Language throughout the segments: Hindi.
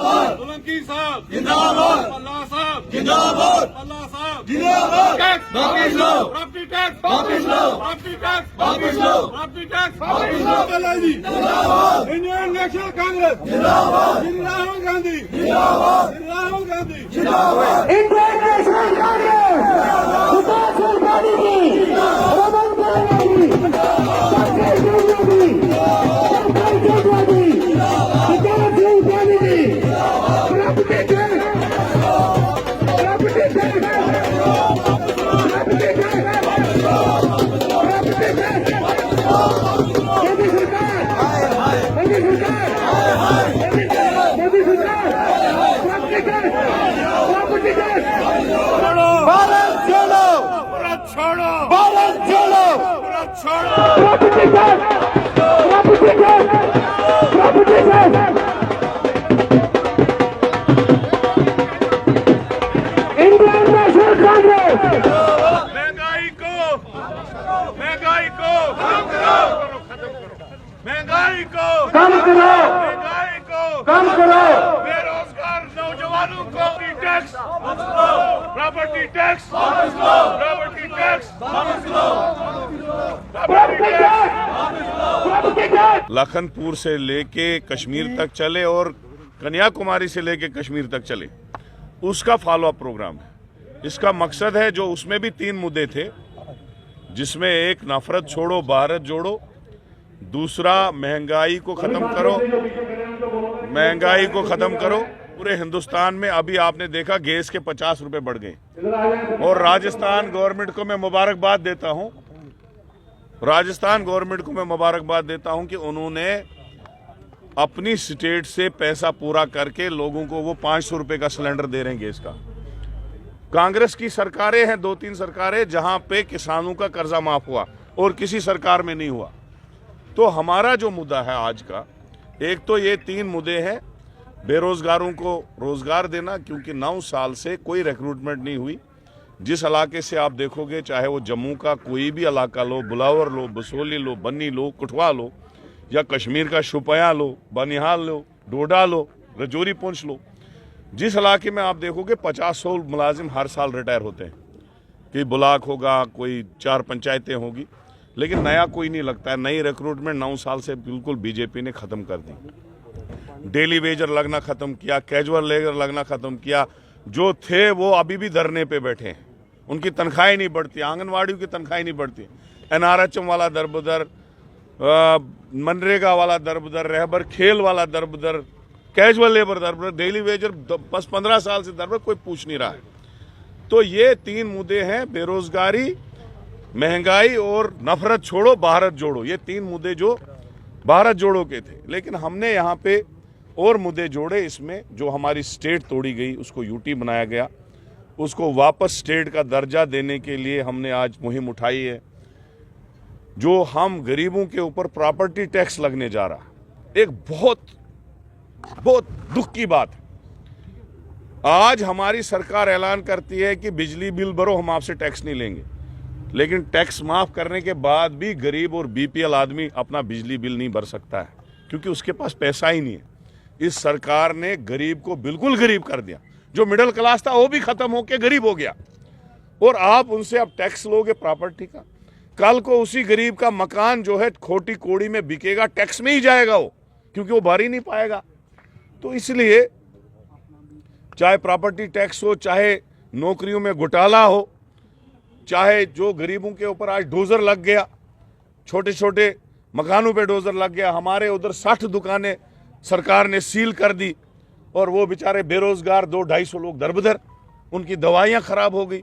सोलंकी साहब जिंदाबाद, पल्ला साहब जिंदाबाद, पल्ला साहब जिंदाबाद, टैक्स वापस लो, प्रॉपर्टी टैक्स वापस लो, प्रॉपर्टी टैक्स वापस लो, प्रॉपर्टी टैक्स वापस लो, जिंदाबाद, इंडियन नेशनल कांग्रेस जिंदाबाद, राहुल गांधी जिंदाबाद, राहुल गांधी जिंदाबाद, इंटरनेशनल कांग्रेस सुभाष गांधी की Raman Gandhi doctor Modi doctor Modi Rahul Gandhi ji property tax property tax property tax Modi सरकार मोदी सरकार मोदी सरकार property tax property tax Bharat छोड़ो, भारत छोड़ो भारत छोड़ो, भारत छोड़ो property tax property tax property tax Indian National Congress महंगाई को महंगाई को कम करो महंगाई को कम करो महंगाई को कम करो बेरोजगार नौजवानों को tax property tax property tax property tax property tax Lakhanpur से लेके कश्मीर तक चले और कन्याकुमारी से लेके कश्मीर तक चले, उसका फॉलो अप प्रोग्राम है। इसका मकसद है, जो उसमें भी 3 मुद्दे थे, जिसमें एक नफरत छोड़ो भारत जोड़ो, दूसरा महंगाई को खत्म करो, महंगाई को खत्म करो। पूरे हिंदुस्तान में अभी आपने देखा गैस के 50 रुपए बढ़ गए और राजस्थान गवर्नमेंट को मैं मुबारकबाद देता हूं, राजस्थान गवर्नमेंट को मैं मुबारकबाद देता हूं कि उन्होंने अपनी स्टेट से पैसा पूरा करके लोगों को वो 500 रुपए का सिलेंडर दे रहे हैं गैस का। कांग्रेस की सरकारें हैं, 2-3 सरकारें, जहां पे किसानों का कर्जा माफ हुआ और किसी सरकार में नहीं हुआ। तो हमारा जो मुद्दा है आज का, एक तो ये 3 मुद्दे हैं। बेरोजगारों को रोजगार देना, क्योंकि 9 साल से कोई रिक्रूटमेंट नहीं हुई। जिस इलाके से आप देखोगे, चाहे वो जम्मू का कोई भी इलाका लो, बुलावर लो, बसोली लो, बन्नी लो, कुठवा लो, या कश्मीर का शुपया लो, बनिहाल लो, डोडा लो, रजौरी पुंछ लो, जिस इलाके में आप देखोगे 50-100 मुलाजिम हर साल रिटायर होते हैं। कोई ब्लॉक होगा, कोई 4 पंचायतें होगी, लेकिन नया कोई नहीं लगता है। नई रिक्रूटमेंट 9 साल से बिल्कुल बीजेपी ने खत्म कर दी। डेली वेजर लगना खत्म किया, कैजुअल लेबर लगना खत्म किया। जो थे वो अभी भी धरने पे बैठे हैं, उनकी तनख्वाहें नहीं बढ़ती, आंगनवाड़ियों की तनख्वाहें नहीं बढ़ती, NRHM वाला दरबदर, मनरेगा वाला दरबदर, रहबर खेल वाला दरबदर, कैजुअल लेबर दरबदर, डेली वेजर 10-15 साल से दरबदर, कोई पूछ नहीं रहा है। तो ये 3 मुद्दे हैं, बेरोजगारी, महंगाई और नफरत छोड़ो भारत जोड़ो। ये 3 मुद्दे जो भारत जोड़ो के थे, लेकिन हमने यहाँ पे और मुद्दे जोड़े। इसमें जो हमारी स्टेट तोड़ी गई उसको यूटी बनाया गया, उसको वापस स्टेट का दर्जा देने के लिए हमने आज मुहिम उठाई है। जो हम गरीबों के ऊपर प्रॉपर्टी टैक्स लगने जा रहा, एक बहुत बहुत दुख की बात है। आज हमारी सरकार ऐलान करती है कि बिजली बिल भरो, हम आपसे टैक्स नहीं लेंगे, लेकिन टैक्स माफ करने के बाद भी गरीब और BPL आदमी अपना बिजली बिल नहीं भर सकता है, क्योंकि उसके पास पैसा ही नहीं है। इस सरकार ने गरीब को बिल्कुल गरीब कर दिया। जो मिडिल क्लास था वो भी खत्म होकर गरीब हो गया, और आप उनसे अब टैक्स लोगे प्रॉपर्टी का। कल को उसी गरीब का मकान जो है खोटी कोड़ी में बिकेगा, टैक्स में ही जाएगा वो, क्योंकि वो भर ही नहीं पाएगा। तो इसलिए चाहे प्रॉपर्टी टैक्स हो, चाहे नौकरियों में घोटाला हो, चाहे जो गरीबों के ऊपर आज डोजर लग गया, छोटे छोटे मकानों पे डोजर लग गया। हमारे उधर 60 दुकानें सरकार ने सील कर दी, और वो बेचारे बेरोजगार 200-250 लोग दरबदर, उनकी दवाइयां खराब हो गई।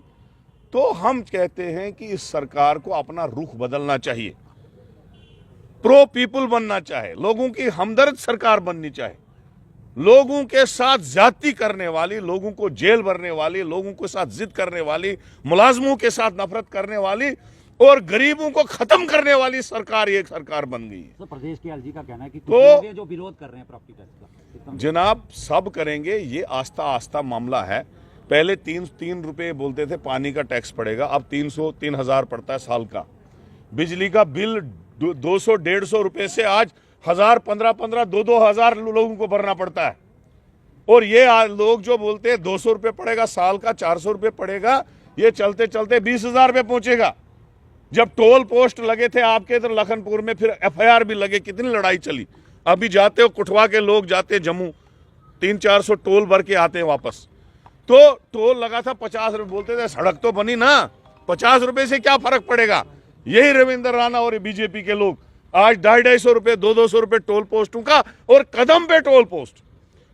तो हम कहते हैं कि इस सरकार को अपना रुख बदलना चाहिए, प्रो पीपल बनना चाहे, लोगों की हमदर्द सरकार बननी चाहे। लोगों के साथ ज्यादती करने वाली, लोगों को जेल भरने वाली, लोगों के साथ जिद करने वाली, मुलाजमों के साथ नफरत करने वाली और गरीबों को खत्म करने वाली सरकार ये सरकार बन गई है। तो प्रदेश के LG का कहना है कि कुछ तो लोग हैं जो विरोध कर रहे हैं प्रॉपर्टी टैक्स का। जनाब, सब करेंगे, ये आस्था आस्था मामला है। पहले 3 रुपए बोलते थे पानी का टैक्स पड़ेगा, अब 300-3,000 पड़ता है साल का। बिजली का बिल 200-150 रुपए से आज 1,000, 15-15, 2-2 हज़ार लोगों को भरना पड़ता है। और ये लोग जो बोलते हैं 200 रुपये पड़ेगा साल का, 400 रुपये पड़ेगा, ये चलते चलते 20,000 रुपये पहुंचेगा। जब टोल पोस्ट लगे थे आपके इधर लखनपुर में, फिर FIR भी लगे, कितनी लड़ाई चली। अभी जाते हो कुठवा के लोग जाते जम्मू, 300-400 टोल भर के आते हैं वापस। तो टोल लगा था 50 रुपये, बोलते थे सड़क तो बनी ना, 50 रुपये से क्या फर्क पड़ेगा। यही रविंद्र राणा और बीजेपी के लोग आज 250 रुपये 200 रुपये टोल पोस्टों का, और कदम पे टोल पोस्ट।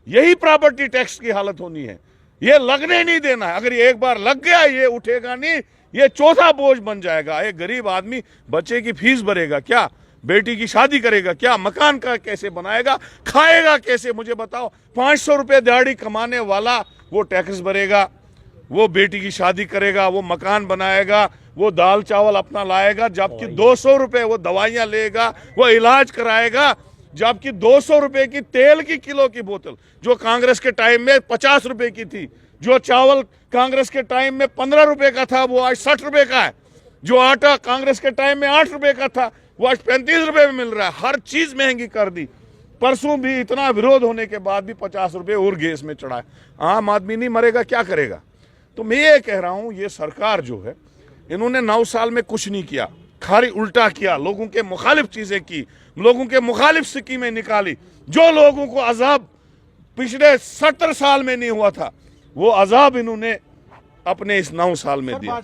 यही प्रॉपर्टी टैक्स की हालत होनी है, ये लगने नहीं देना है। अगर ये एक बार लग गया ये उठेगा नहीं, ये चौथा बोझ बन जाएगा। एक गरीब आदमी बच्चे की फीस भरेगा क्या, बेटी की शादी करेगा क्या, मकान का कैसे बनाएगा, खाएगा कैसे, मुझे बताओ। 500 रुपये दिहाड़ी कमाने वाला वो टैक्स भरेगा, वो बेटी की शादी करेगा, वो मकान बनाएगा, वो दाल चावल अपना लाएगा, जबकि 200 रुपये वो दवाइयाँ लेगा, वो इलाज कराएगा, जबकि 200 रुपये की तेल की किलो की बोतल जो कांग्रेस के टाइम में 50 रुपये की थी, जो चावल कांग्रेस के टाइम में 15 रुपये का था वो आज 60 रुपये का है, जो आटा कांग्रेस के टाइम में 8 रुपये का था वो आज 35 रुपये में मिल रहा है। हर चीज महंगी कर दी। परसों भी इतना विरोध होने के बाद भी 50 रुपये और गैस में चढ़ा है। आम आदमी नहीं मरेगा, क्या करेगा। तो मैं ये कह रहा हूं, ये सरकार जो है इन्होंने 9 साल में कुछ नहीं किया, खाली उल्टा किया, लोगों के मुखालिफ चीजें की, लोगों के मुखालिफ स्कीमें निकाली। जो लोगों को अजाब पिछले 70 साल में नहीं हुआ था, वो अजाब इन्होंने अपने इस 9 साल में दिया।